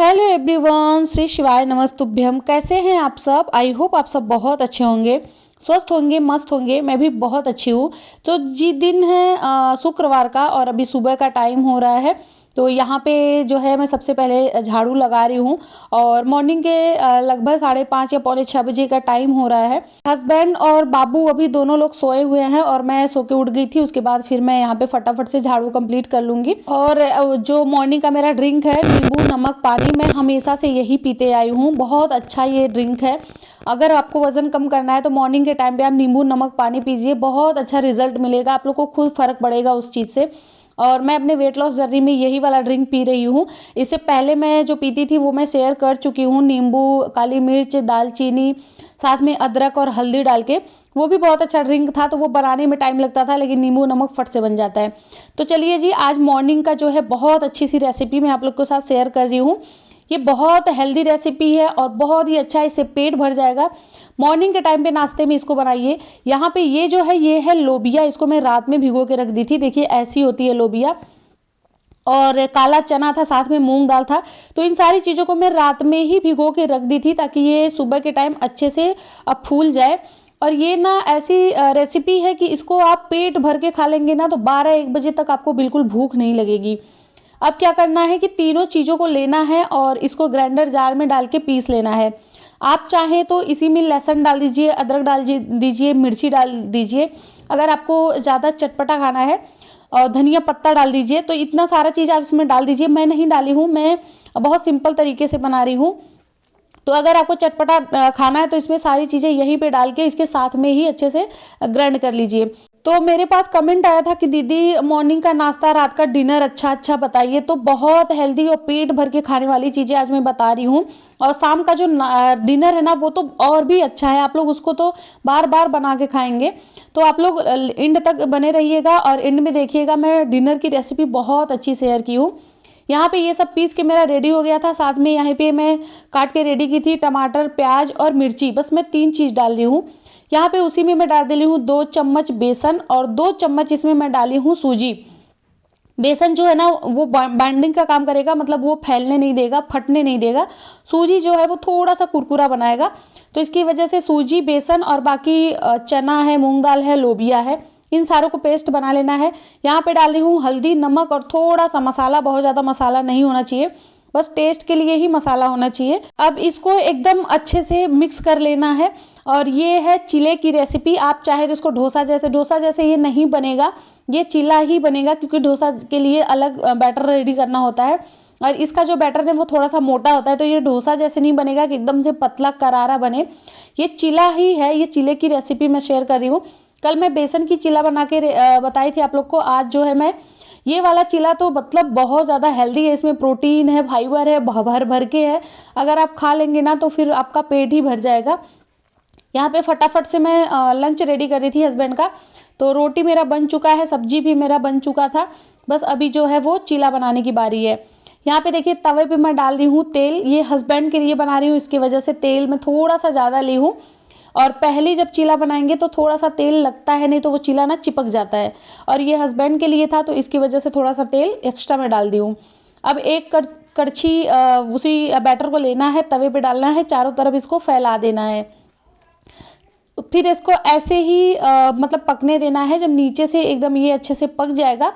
Hello everyone, Shri शिवाय नमस्तुभ्यम। कैसे हैं आप सब? आई होप आप सब बहुत अच्छे होंगे, स्वस्थ होंगे, मस्त होंगे। मैं भी बहुत अच्छी हूँ। तो जी दिन है शुक्रवार का और अभी सुबह का टाइम हो रहा है। तो यहाँ पे जो है मैं सबसे पहले झाड़ू लगा रही हूँ और मॉर्निंग के लगभग 5:30 या पौने 6 बजे का टाइम हो रहा है। हस्बैंड और बाबू अभी दोनों लोग सोए हुए हैं और मैं सो के उठ गई थी। उसके बाद फिर मैं यहाँ पे फटाफट से झाड़ू कंप्लीट कर लूँगी। और जो मॉर्निंग का मेरा ड्रिंक है नींबू नमक पानी, मैं हमेशा से यही पीते आई हूँ। बहुत अच्छा ये ड्रिंक है। अगर आपको वजन कम करना है तो मॉर्निंग के टाइम पे आप नींबू नमक पानी पीजिए, बहुत अच्छा रिजल्ट मिलेगा। आप लोग को खुद फर्क पड़ेगा उस चीज़ से। और मैं अपने वेट लॉस जर्नी में यही वाला ड्रिंक पी रही हूँ। इससे पहले मैं जो पीती थी वो मैं शेयर कर चुकी हूँ। नींबू, काली मिर्च, दालचीनी, साथ में अदरक और हल्दी डाल के, वो भी बहुत अच्छा ड्रिंक था। तो वो बनाने में टाइम लगता था, लेकिन नींबू नमक फट से बन जाता है। तो चलिए जी, आज मॉर्निंग का जो है बहुत अच्छी सी रेसिपी मैं आप लोग के साथ शेयर कर रही हूँ। ये बहुत हेल्दी रेसिपी है और बहुत ही अच्छा, इससे पेट भर जाएगा। मॉर्निंग के टाइम पे नाश्ते में इसको बनाइए। यहाँ पे ये जो है ये है लोबिया। इसको मैं रात में भिगो के रख दी थी। देखिए ऐसी होती है लोबिया। और काला चना था, साथ में मूंग दाल था। तो इन सारी चीज़ों को मैं रात में ही भिगो के रख दी थी ताकि ये सुबह के टाइम अच्छे से अब फूल जाए। और ये ना ऐसी रेसिपी है कि इसको आप पेट भर के खा लेंगे ना तो 12-1 बजे तक आपको बिल्कुल भूख नहीं लगेगी। अब क्या करना है कि तीनों चीज़ों को लेना है और इसको ग्राइंडर जार में डाल के पीस लेना है। आप चाहें तो इसी में लहसुन डाल दीजिए, अदरक डाल दीजिए, मिर्ची डाल दीजिए। अगर आपको ज़्यादा चटपटा खाना है और धनिया पत्ता डाल दीजिए। तो इतना सारा चीज़ आप इसमें डाल दीजिए। मैं नहीं डाली हूँ, मैं बहुत सिंपल तरीके से बना रही हूँ। तो अगर आपको चटपटा खाना है तो इसमें सारी चीज़ें यहीं पे डाल के इसके साथ में ही अच्छे से ग्राइंड कर लीजिए। तो मेरे पास कमेंट आया था कि दीदी मॉर्निंग का नाश्ता, रात का डिनर अच्छा बताइए। तो बहुत हेल्दी और पेट भर के खाने वाली चीज़ें आज मैं बता रही हूँ। और शाम का जो डिनर है ना वो तो और भी अच्छा है। आप लोग उसको तो बार बार बना के खाएंगे। तो आप लोग एंड तक बने रहिएगा और एंड में देखिएगा, मैं डिनर की रेसिपी बहुत अच्छी शेयर की हूँ। यहाँ पे ये सब पीस के मेरा रेडी हो गया था। साथ में यहाँ पे मैं काट के रेडी की थी टमाटर, प्याज और मिर्ची। बस मैं 3 चीज़ डाल रही हूँ यहाँ पे। उसी में मैं डाल दे रही हूँ 2 चम्मच बेसन और 2 चम्मच इसमें मैं डाली हूँ सूजी। बेसन जो है ना वो बाइंडिंग का काम करेगा, मतलब वो फैलने नहीं देगा, फटने नहीं देगा। सूजी जो है वो थोड़ा सा कुरकुरा बनाएगा। तो इसकी वजह से सूजी, बेसन और बाकी चना है, मूंग दाल है, लोबिया है, इन सारों को पेस्ट बना लेना है। यहाँ पे डाल रही हूँ हल्दी, नमक और थोड़ा सा मसाला। बहुत ज़्यादा मसाला नहीं होना चाहिए, बस टेस्ट के लिए ही मसाला होना चाहिए। अब इसको एकदम अच्छे से मिक्स कर लेना है। और ये है चिले की रेसिपी। आप चाहे तो इसको डोसा जैसे ये नहीं बनेगा, ये चिला ही बनेगा, क्योंकि डोसा के लिए अलग बैटर रेडी करना होता है। और इसका जो बैटर है वो थोड़ा सा मोटा होता है। तो ये डोसा जैसे नहीं बनेगा कि एकदम से पतला करारा बने। ये चिला ही है। ये चिले की रेसिपी मैं शेयर कर रही हूँ। कल मैं बेसन की चिला बना के बताई थी आप लोग को। आज जो है मैं ये वाला चिला, तो मतलब बहुत ज़्यादा हेल्दी है। इसमें प्रोटीन है, फाइबर है, भर भर के है। अगर आप खा लेंगे ना तो फिर आपका पेट ही भर जाएगा। यहाँ पे फटाफट से मैं लंच रेडी कर रही थी हस्बैंड का। तो रोटी मेरा बन चुका है, सब्जी भी मेरा बन चुका था। बस अभी जो है वो चिला बनाने की बारी है। यहाँ पे देखिए तवे पे मैं डाल रही हूँ तेल। ये हस्बैंड के लिए बना रही हूँ, इसकी वजह से तेल मैं थोड़ा सा ज़्यादा ली हूँ। और पहले जब चिला बनाएंगे तो थोड़ा सा तेल लगता है, नहीं तो वो चिला ना चिपक जाता है। और ये हस्बैंड के लिए था तो इसकी वजह से थोड़ा सा तेल एक्स्ट्रा मैं डाल दी हूँ। अब एक कड़छी उसी बैटर को लेना है, तवे पे डालना है, चारों तरफ इसको फैला देना है। फिर इसको ऐसे ही मतलब पकने देना है। जब नीचे से एकदम ये अच्छे से पक जाएगा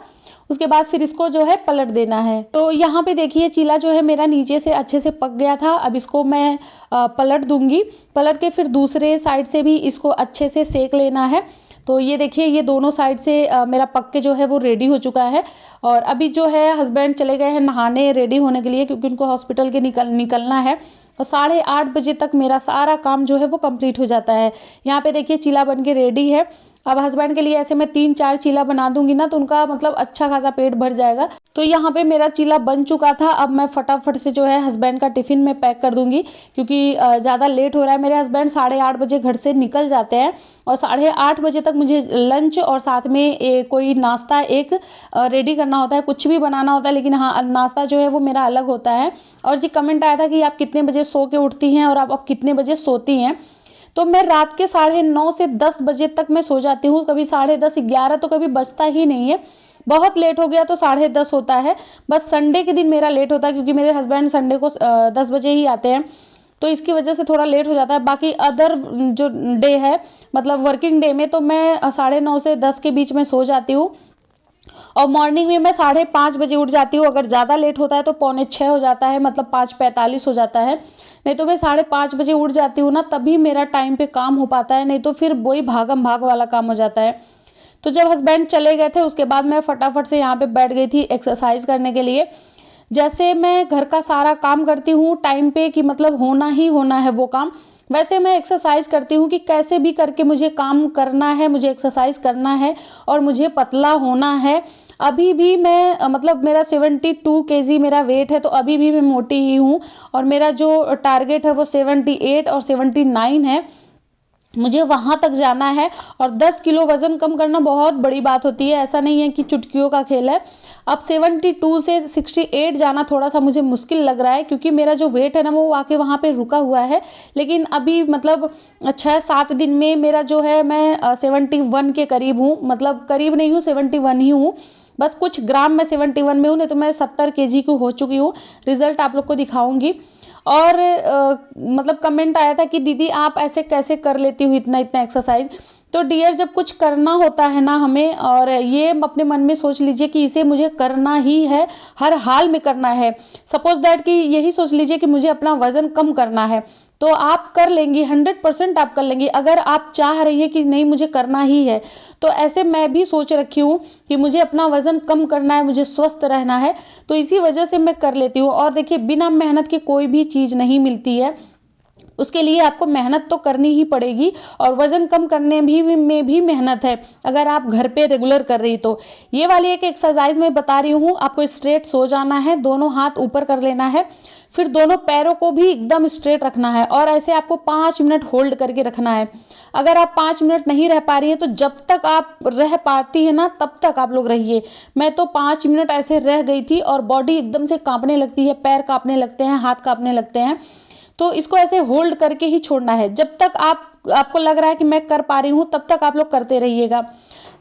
उसके बाद फिर इसको जो है पलट देना है। तो यहाँ पे देखिए चिला जो है मेरा नीचे से अच्छे से पक गया था। अब इसको मैं पलट दूंगी। पलट के फिर दूसरे साइड से भी इसको अच्छे से सेक लेना है। तो ये देखिए ये दोनों साइड से मेरा पक के जो है वो रेडी हो चुका है। और अभी जो है हस्बैंड चले गए हैं नहाने, रेडी होने के लिए, क्योंकि उनको हॉस्पिटल के निकलना है। और 8:30 बजे तक मेरा सारा काम जो है वो कंप्लीट हो जाता है। यहाँ पे देखिए चिला बन के रेडी है। अब हस्बैंड के लिए ऐसे मैं 3-4 चीला बना दूंगी ना तो उनका मतलब अच्छा खासा पेट भर जाएगा। तो यहाँ पे मेरा चीला बन चुका था। अब मैं फटाफट से जो है हस्बैंड का टिफ़िन में पैक कर दूंगी, क्योंकि ज़्यादा लेट हो रहा है। मेरे हस्बैंड 8:30 बजे घर से निकल जाते हैं और 8:30 बजे तक मुझे लंच और साथ में कोई नाश्ता एक रेडी करना होता है, कुछ भी बनाना होता है। लेकिन हाँ, नाश्ता जो है वो मेरा अलग होता है। और जी कमेंट आया था कि आप कितने बजे सो के उठती हैं और आप कितने बजे सोती हैं। तो मैं रात के 9:30 से 10 बजे तक मैं सो जाती हूँ। कभी 10:30, 11 तो कभी बजता ही नहीं है। बहुत लेट हो गया तो 10:30 होता है। बस संडे के दिन मेरा लेट होता है क्योंकि मेरे हस्बैंड संडे को 10 बजे ही आते हैं, तो इसकी वजह से थोड़ा लेट हो जाता है। बाकी अदर जो डे है मतलब वर्किंग डे में तो मैं 9:30 से 10 के बीच में सो जाती हूँ और मॉर्निंग में मैं 5:30 बजे उठ जाती हूँ। अगर ज़्यादा लेट होता है तो 5:45 हो जाता है, मतलब 5:45 हो जाता है। नहीं तो मैं 5:30 बजे उठ जाती हूँ ना, तभी मेरा टाइम पे काम हो पाता है, नहीं तो फिर वही भागम भाग वाला काम हो जाता है। तो जब हस्बैंड चले गए थे उसके बाद मैं फटाफट से यहाँ पे बैठ गई थी एक्सरसाइज करने के लिए। जैसे मैं घर का सारा काम करती हूँ टाइम पे कि मतलब होना ही होना है वो काम, वैसे मैं एक्सरसाइज करती हूँ कि कैसे भी करके मुझे काम करना है, मुझे एक्सरसाइज करना है और मुझे पतला होना है। अभी भी मैं मतलब मेरा 72 केजी मेरा वेट है, तो अभी भी मैं मोटी ही हूँ और मेरा जो टारगेट है वो 78 और 79 है, मुझे वहाँ तक जाना है। और 10 किलो वज़न कम करना बहुत बड़ी बात होती है, ऐसा नहीं है कि चुटकियों का खेल है। अब 72 से 68 जाना थोड़ा सा मुझे मुश्किल लग रहा है क्योंकि मेरा जो वेट है ना वो आके वहाँ पे रुका हुआ है, लेकिन अभी मतलब 6-7 दिन में मेरा जो है मैं 71 के करीब हूँ, मतलब करीब नहीं हूँ 71 ही हूँ, बस कुछ ग्राम में 71 में हूँ, नहीं तो मैं 70 केजी की हो चुकी हूँ। रिजल्ट आप लोग को दिखाऊंगी। और मतलब कमेंट आया था कि दीदी आप ऐसे कैसे कर लेती हो इतना इतना एक्सरसाइज। तो डियर जब कुछ करना होता है ना हमें, और ये अपने मन में सोच लीजिए कि इसे मुझे करना ही है, हर हाल में करना है। सपोज दैट कि यही सोच लीजिए कि मुझे अपना वजन कम करना है, तो आप कर लेंगी, 100% आप कर लेंगी। अगर आप चाह रही हैं कि नहीं मुझे करना ही है, तो ऐसे मैं भी सोच रखी हूँ कि मुझे अपना वजन कम करना है, मुझे स्वस्थ रहना है, तो इसी वजह से मैं कर लेती हूँ। और देखिए बिना मेहनत के कोई भी चीज़ नहीं मिलती है, उसके लिए आपको मेहनत तो करनी ही पड़ेगी। और वजन कम करने भी में भी मेहनत है, अगर आप घर पे रेगुलर कर रही तो। ये वाली एक एक्सरसाइज मैं बता रही हूँ, आपको स्ट्रेट सो जाना है, दोनों हाथ ऊपर कर लेना है, फिर दोनों पैरों को भी एकदम स्ट्रेट रखना है और ऐसे आपको 5 मिनट होल्ड करके रखना है। अगर आप 5 मिनट नहीं रह पा रही हैं तो जब तक आप रह पाती है ना तब तक आप लोग रहिए। मैं तो 5 मिनट ऐसे रह गई थी और बॉडी एकदम से कांपने लगती है, पैर कांपने लगते हैं, हाथ कांपने लगते हैं। तो इसको ऐसे होल्ड करके ही छोड़ना है, जब तक आपको लग रहा है कि मैं कर पा रही हूँ तब तक आप लोग करते रहिएगा।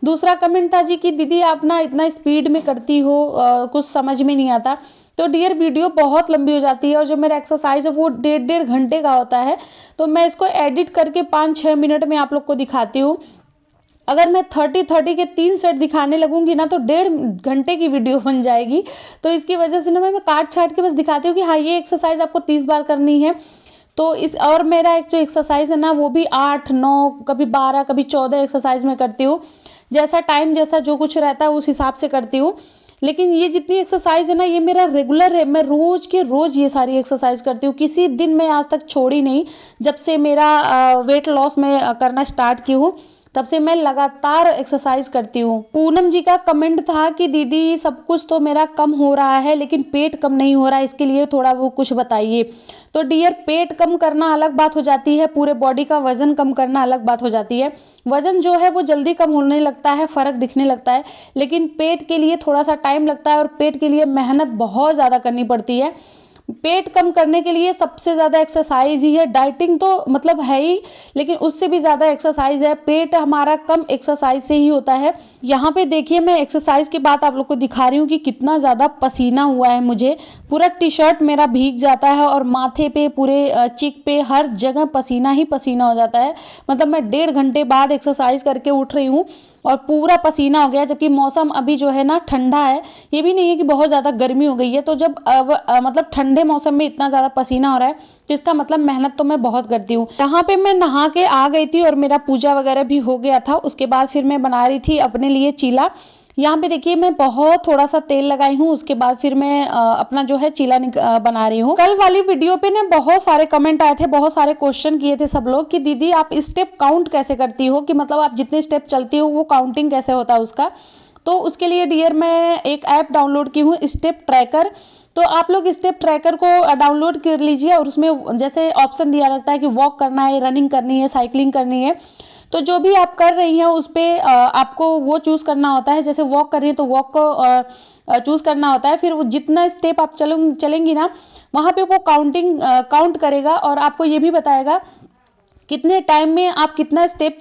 दूसरा कमेंट था जी कि दीदी आप ना इतना स्पीड में करती हो, कुछ समझ में नहीं आता। तो डियर वीडियो बहुत लंबी हो जाती है और जो मेरा एक्सरसाइज है वो 1.5 घंटे का होता है, तो मैं इसको एडिट करके 5-6 मिनट में आप लोग को दिखाती हूँ। अगर मैं 30 के 3 सेट दिखाने लगूंगी ना तो 1.5 घंटे की वीडियो बन जाएगी। तो इसकी वजह से ना मैं काट छाट के बस दिखाती हूँ कि हाँ ये एक्सरसाइज आपको 30 बार करनी है। तो इस और मेरा एक जो एक्सरसाइज है ना वो भी 8-9 कभी 12 कभी 14 एक्सरसाइज में करती हूँ, जैसा टाइम जैसा जो कुछ रहता है उस हिसाब से करती हूँ। लेकिन ये जितनी एक्सरसाइज है ना ये मेरा रेगुलर है, मैं रोज के रोज ये सारी एक्सरसाइज करती हूँ, किसी दिन मैं आज तक छोड़ी नहीं। जब से मेरा वेट लॉस में करना स्टार्ट की हूँ तब से मैं लगातार एक्सरसाइज करती हूँ। पूनम जी का कमेंट था कि दीदी सब कुछ तो मेरा कम हो रहा है लेकिन पेट कम नहीं हो रहा है, इसके लिए थोड़ा वो कुछ बताइए। तो डियर पेट कम करना अलग बात हो जाती है, पूरे बॉडी का वजन कम करना अलग बात हो जाती है। वजन जो है वो जल्दी कम होने लगता है, फर्क दिखने लगता है, लेकिन पेट के लिए थोड़ा सा टाइम लगता है और पेट के लिए मेहनत बहुत ज़्यादा करनी पड़ती है। पेट कम करने के लिए सबसे ज़्यादा एक्सरसाइज ही है, डाइटिंग तो मतलब है ही, लेकिन उससे भी ज़्यादा एक्सरसाइज है। पेट हमारा कम एक्सरसाइज से ही होता है। यहाँ पे देखिए मैं एक्सरसाइज के बाद आप लोग को दिखा रही हूँ कि कितना ज़्यादा पसीना हुआ है मुझे, पूरा टी शर्ट मेरा भीग जाता है और माथे पे पूरे चिक पे हर जगह पसीना ही पसीना हो जाता है। मतलब मैं 1.5 घंटे बाद एक्सरसाइज करके उठ रही हूँ और पूरा पसीना हो गया, जबकि मौसम अभी जो है ना ठंडा है, ये भी नहीं है कि बहुत ज़्यादा गर्मी हो गई है। तो जब मतलब ठंडे मौसम में इतना ज़्यादा पसीना हो रहा है तो इसका मतलब मेहनत तो मैं बहुत करती हूँ। यहाँ पे मैं नहा के आ गई थी और मेरा पूजा वगैरह भी हो गया था। उसके बाद फिर मैं बना रही थी अपने लिए चीला। यहाँ पे देखिए मैं बहुत थोड़ा सा तेल लगाई हूँ, उसके बाद फिर मैं अपना जो है चीला बना रही हूँ। कल वाली वीडियो पे ना बहुत सारे कमेंट आए थे, बहुत सारे क्वेश्चन किए थे सब लोग कि दीदी आप स्टेप काउंट कैसे करती हो, कि मतलब आप जितने स्टेप चलती हो वो काउंटिंग कैसे होता है उसका। तो उसके लिए डियर मैं एक ऐप डाउनलोड की हूँ, स्टेप ट्रैकर। तो आप लोग स्टेप ट्रैकर को डाउनलोड कर लीजिए और उसमें जैसे ऑप्शन दिया रहता है कि वॉक करना है, रनिंग करनी है, साइकिलिंग करनी है। तो जो भी आप कर रही हैं उस पर आपको वो चूज़ करना होता है। जैसे वॉक कर रही है तो वॉक को चूज़ करना होता है, फिर वो जितना स्टेप आप चलेंगी ना वहाँ पे वो काउंट करेगा और आपको ये भी बताएगा कितने टाइम में आप कितना स्टेप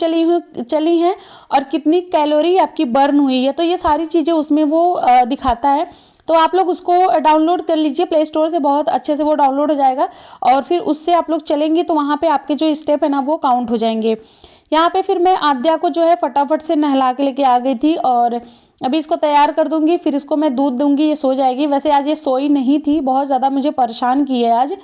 चली हैं और कितनी कैलोरी आपकी बर्न हुई है, तो ये सारी चीज़ें उसमें वो दिखाता है। तो आप लोग उसको डाउनलोड कर लीजिए प्ले स्टोर से, बहुत अच्छे से वो डाउनलोड हो जाएगा और फिर उससे आप लोग चलेंगे तो वहाँ पे आपके जो स्टेप है ना वो काउंट हो जाएंगे। यहाँ पे फिर मैं आद्या को जो है फटाफट से नहला के लेके आ गई थी और अभी इसको तैयार कर दूंगी, फिर इसको मैं दूध दूंगी, ये सो जाएगी। वैसे आज ये सोई नहीं थी, बहुत ज़्यादा मुझे परेशान की है आज।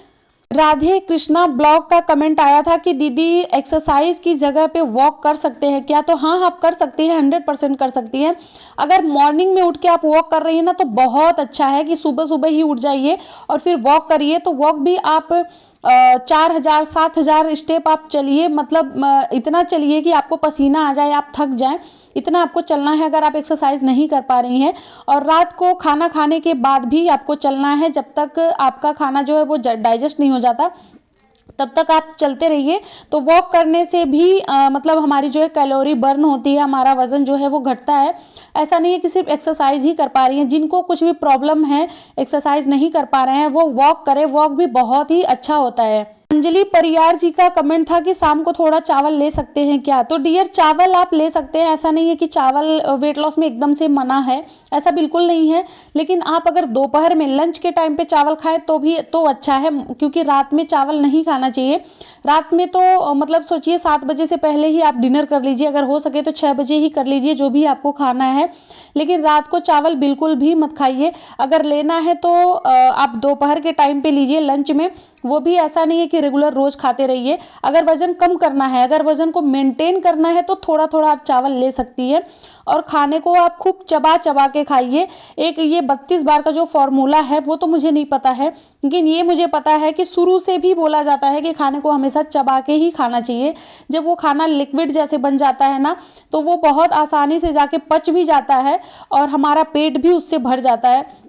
राधे कृष्णा ब्लॉग का कमेंट आया था कि दीदी एक्सरसाइज की जगह पे वॉक कर सकते हैं क्या? तो हाँ, आप कर सकती हैं, 100% कर सकती हैं। अगर मॉर्निंग में उठ के आप वॉक कर रही हैं ना तो बहुत अच्छा है कि सुबह सुबह ही उठ जाइए और फिर वॉक करिए। तो वॉक भी आप 4000 7000 स्टेप आप चलिए, मतलब इतना चलिए कि आपको पसीना आ जाए, आप थक जाएं, इतना आपको चलना है अगर आप एक्सरसाइज नहीं कर पा रही हैं। और रात को खाना खाने के बाद भी आपको चलना है, जब तक आपका खाना जो है वो डाइजेस्ट नहीं हो जाता तब तक आप चलते रहिए। तो वॉक करने से भी मतलब हमारी जो है कैलोरी बर्न होती है, हमारा वजन जो है वो घटता है। ऐसा नहीं है कि सिर्फ एक्सरसाइज ही कर पा रही हैं, जिनको कुछ भी प्रॉब्लम है, एक्सरसाइज नहीं कर पा रहे हैं, वो वॉक करें, वॉक भी बहुत ही अच्छा होता है। अंजलि परियार जी का कमेंट था कि शाम को थोड़ा चावल ले सकते हैं क्या? तो डियर चावल आप ले सकते हैं, ऐसा नहीं है कि चावल वेट लॉस में एकदम से मना है, ऐसा बिल्कुल नहीं है। लेकिन आप अगर दोपहर में लंच के टाइम पे चावल खाएं तो भी तो अच्छा है, क्योंकि रात में चावल नहीं खाना चाहिए। रात में तो मतलब सोचिए 7 बजे से पहले ही आप डिनर कर लीजिए, अगर हो सके तो 6 बजे ही कर लीजिए जो भी आपको खाना है। लेकिन रात को चावल बिल्कुल भी मत खाइए। अगर लेना है तो आप दोपहर के टाइम पे लीजिए लंच में, वो भी ऐसा नहीं है कि रेगुलर रोज खाते रहिए। अगर वजन कम करना है, अगर वजन को मेंटेन करना है तो थोड़ा थोड़ा आप चावल ले सकती है और खाने को आप खूब चबा चबा के खाइए। एक ये 32 बार का जो फॉर्मूला है वो तो मुझे नहीं पता है, लेकिन ये मुझे पता है कि शुरू से भी बोला जाता है कि खाने को हमेशा चबा के ही खाना चाहिए। जब वो खाना लिक्विड जैसे बन जाता है ना तो वो बहुत आसानी से जाके पच भी जाता है और हमारा पेट भी उससे भर जाता है।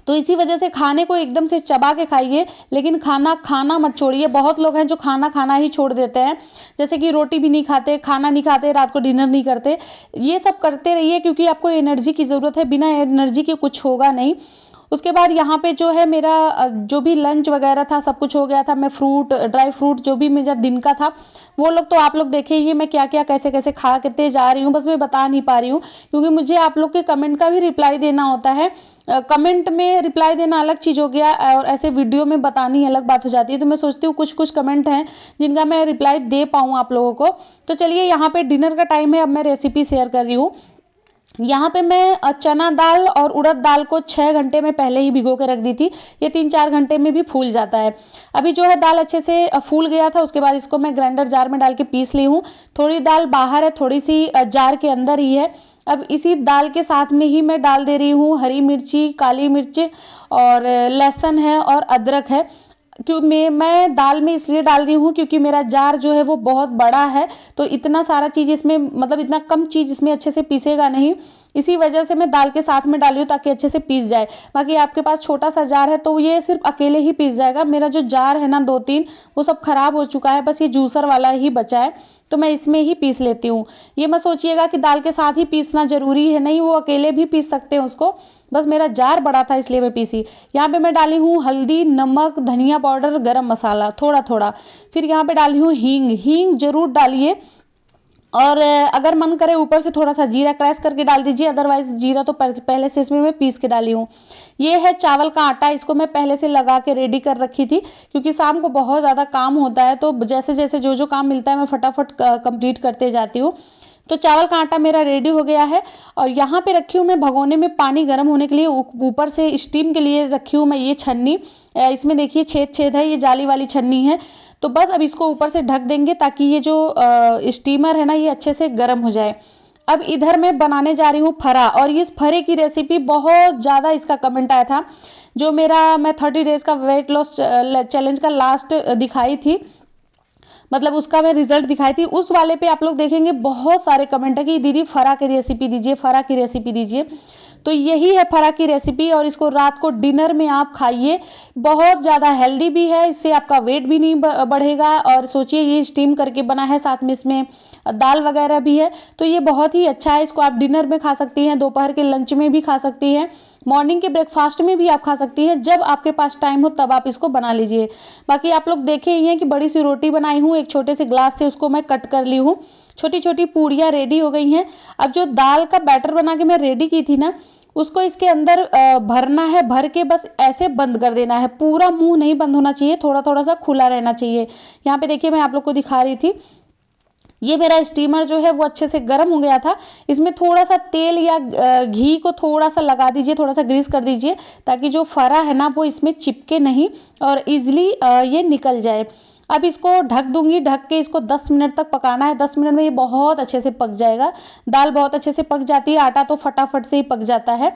तो इसी वजह से खाने को एकदम से चबा के खाइए, लेकिन खाना खाना मत छोड़िए। बहुत लोग हैं जो खाना खाना ही छोड़ देते हैं, जैसे कि रोटी भी नहीं खाते, खाना नहीं खाते, रात को डिनर नहीं करते। ये सब करते रहिए क्योंकि आपको एनर्जी की ज़रूरत है, बिना एनर्जी के कुछ होगा नहीं। उसके बाद यहाँ पे जो है मेरा जो भी लंच वगैरह था सब कुछ हो गया था। मैं फ्रूट, ड्राई फ्रूट जो भी मेरा दिन का था वो लोग तो आप लोग देखिए मैं क्या क्या कैसे कैसे खा के जा रही हूँ, बस मैं बता नहीं पा रही हूँ क्योंकि मुझे आप लोग के कमेंट का भी रिप्लाई देना होता है। कमेंट में रिप्लाई देना अलग चीज़ हो गया और ऐसे वीडियो में बतानी अलग बात हो जाती है। तो मैं सोचती हूँ कुछ कुछ कमेंट हैं जिनका मैं रिप्लाई दे पाऊँ आप लोगों को। तो चलिए यहाँ पे डिनर का टाइम है, अब मैं रेसिपी शेयर कर रही हूँ। यहाँ पे मैं चना दाल और उड़द दाल को 6 घंटे में पहले ही भिगो के रख दी थी, ये 3-4 घंटे में भी फूल जाता है। अभी जो है दाल अच्छे से फूल गया था, उसके बाद इसको मैं ग्राइंडर जार में डाल के पीस ली हूँ। थोड़ी दाल बाहर है, थोड़ी सी जार के अंदर ही है। अब इसी दाल के साथ में ही मैं डाल दे रही हूँ हरी मिर्ची, काली मिर्च और लहसुन है और अदरक है। क्यों मैं दाल में इसलिए डाल रही हूँ क्योंकि मेरा जार जो है वो बहुत बड़ा है, तो इतना सारा चीज़ इसमें, मतलब इतना कम चीज़ इसमें अच्छे से पीसेगा नहीं, इसी वजह से मैं दाल के साथ में डाली हूँ ताकि अच्छे से पीस जाए। बाकी आपके पास छोटा सा जार है तो ये सिर्फ अकेले ही पीस जाएगा। मेरा जो जार है ना 2-3 वो सब खराब हो चुका है, बस ये जूसर वाला ही बचा है, तो मैं इसमें ही पीस लेती हूँ। ये मत सोचिएगा कि दाल के साथ ही पीसना जरूरी है, नहीं, वो अकेले भी पीस सकते हैं उसको, बस मेरा जार बड़ा था इसलिए मैं पीसी। यहाँ पे मैं डाली हूँ हल्दी, नमक, धनिया पाउडर, गरम मसाला थोड़ा थोड़ा। फिर यहाँ पे डाली हूँ हींग, हींग जरूर डालिए और अगर मन करे ऊपर से थोड़ा सा जीरा क्रैश करके डाल दीजिए, अदरवाइज जीरा तो पहले से इसमें मैं पीस के डाली हूँ। ये है चावल का आटा, इसको मैं पहले से लगा के रेडी कर रखी थी क्योंकि शाम को बहुत ज़्यादा काम होता है, तो जैसे जैसे जो जो काम मिलता है मैं फटाफट कंप्लीट करते जाती हूँ। तो चावल का आटा मेरा रेडी हो गया है और यहाँ पे रखी हूँ मैं भगोने में पानी गर्म होने के लिए, ऊपर से स्टीम के लिए रखी हूँ मैं ये छन्नी। इसमें देखिए छेद छेद है, ये जाली वाली छन्नी है। तो बस अब इसको ऊपर से ढक देंगे ताकि ये जो स्टीमर है ना ये अच्छे से गर्म हो जाए। अब इधर मैं बनाने जा रही हूँ फरा, और इस फरे की रेसिपी बहुत ज़्यादा इसका कमेंट आया था। जो मैं 30 डेज़ का वेट लॉस चैलेंज का लास्ट दिखाई थी, मतलब उसका मैं रिजल्ट दिखाई थी, उस वाले पे आप लोग देखेंगे बहुत सारे कमेंट है कि दीदी फरा की रेसिपी दीजिए, फरा की रेसिपी दीजिए। तो यही है फरा की रेसिपी और इसको रात को डिनर में आप खाइए, बहुत ज़्यादा हेल्दी भी है, इससे आपका वेट भी नहीं बढ़ेगा। और सोचिए ये स्टीम करके बना है, साथ में इसमें दाल वगैरह भी है, तो ये बहुत ही अच्छा है। इसको आप डिनर में खा सकती हैं, दोपहर के लंच में भी खा सकती हैं, मॉर्निंग के ब्रेकफास्ट में भी आप खा सकती हैं, जब आपके पास टाइम हो तब आप इसको बना लीजिए। बाकी आप लोग देखे ही हैं कि बड़ी सी रोटी बनाई हूँ, एक छोटे से ग्लास से उसको मैं कट कर ली हूँ। छोटी छोटी पूड़ियाँ रेडी हो गई हैं। अब जो दाल का बैटर बना के मैं रेडी की थी ना, उसको इसके अंदर भरना है। भर के बस ऐसे बंद कर देना है, पूरा मुंह नहीं बंद होना चाहिए, थोड़ा थोड़ा सा खुला रहना चाहिए। यहाँ पे देखिए मैं आप लोग को दिखा रही थी, ये मेरा स्टीमर जो है वो अच्छे से गर्म हो गया था। इसमें थोड़ा सा तेल या घी को थोड़ा सा लगा दीजिए, थोड़ा सा ग्रीस कर दीजिए, ताकि जो फरा है ना वो इसमें चिपके नहीं और इजीली ये निकल जाए। अब इसको ढक दूंगी, ढक के इसको 10 मिनट तक पकाना है। 10 मिनट में ये बहुत अच्छे से पक जाएगा। दाल बहुत अच्छे से पक जाती है, आटा तो फटाफट से ही पक जाता है।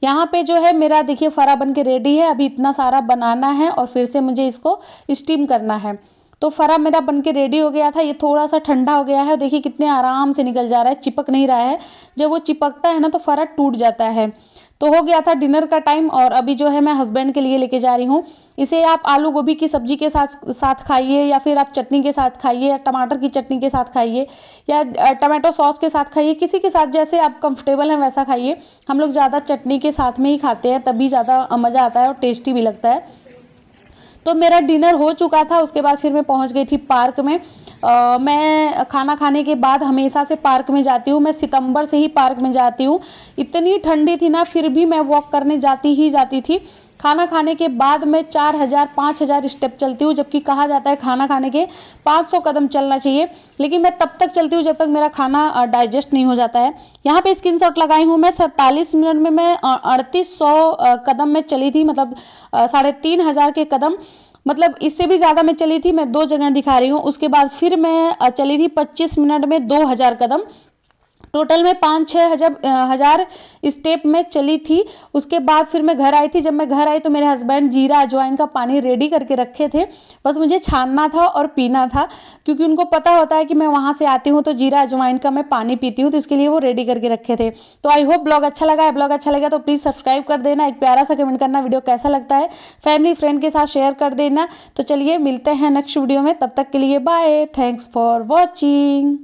यहाँ पे जो है मेरा देखिए फरा बन के रेडी है। अभी इतना सारा बनाना है और फिर से मुझे इसको स्टीम करना है। तो फरा मेरा बन के रेडी हो गया था। ये थोड़ा सा ठंडा हो गया है, देखिए कितने आराम से निकल जा रहा है, चिपक नहीं रहा है। जब वो चिपकता है ना तो फरा टूट जाता है। तो हो गया था डिनर का टाइम और अभी जो है मैं हस्बैंड के लिए लेके जा रही हूँ। इसे आप आलू गोभी की सब्जी के साथ खाइए, या फिर आप चटनी के साथ खाइए, या टमाटर की चटनी के साथ खाइए, या टमाटो सॉस के साथ खाइए, किसी के साथ जैसे आप कंफर्टेबल हैं वैसा खाइए। हम लोग ज़्यादा चटनी के साथ में ही खाते हैं, तभी ज़्यादा मज़ा आता है और टेस्टी भी लगता है। तो मेरा डिनर हो चुका था। उसके बाद फिर मैं पहुंच गई थी पार्क में। मैं खाना खाने के बाद हमेशा से पार्क में जाती हूँ। मैं सितंबर से ही पार्क में जाती हूँ। इतनी ठंडी थी ना, फिर भी मैं वॉक करने जाती थी। खाना खाने के बाद मैं 4000 5000 स्टेप चलती हूँ, जबकि कहा जाता है खाना खाने के 500 कदम चलना चाहिए, लेकिन मैं तब तक चलती हूँ जब तक मेरा खाना डाइजेस्ट नहीं हो जाता है। यहाँ पे स्क्रीनशॉट लगाई हूँ मैं। 47 मिनट में मैं 3800 कदम में चली थी, मतलब 3500 के कदम, मतलब इससे भी ज़्यादा मैं चली थी। मैं 2 जगह दिखा रही हूँ। उसके बाद फिर मैं चली थी 25 मिनट में 2000 कदम। टोटल में 5-6 हजार स्टेप में चली थी। उसके बाद फिर मैं घर आई थी। जब मैं घर आई तो मेरे हस्बैंड जीरा अजवाइन का पानी रेडी करके रखे थे, बस मुझे छानना था और पीना था, क्योंकि उनको पता होता है कि मैं वहाँ से आती हूँ तो जीरा अजवाइन का मैं पानी पीती हूँ, तो इसके लिए वो रेडी करके रखे थे। तो आई होप ब्लॉग अच्छा लगा है। ब्लॉग अच्छा लगा तो प्लीज़ सब्सक्राइब कर देना, एक प्यारा सा कमेंट करना, वीडियो कैसा लगता है, फैमिली फ्रेंड के साथ शेयर कर देना। तो चलिए मिलते हैं नेक्स्ट वीडियो में, तब तक के लिए बाय, थैंक्स फॉर वॉचिंग।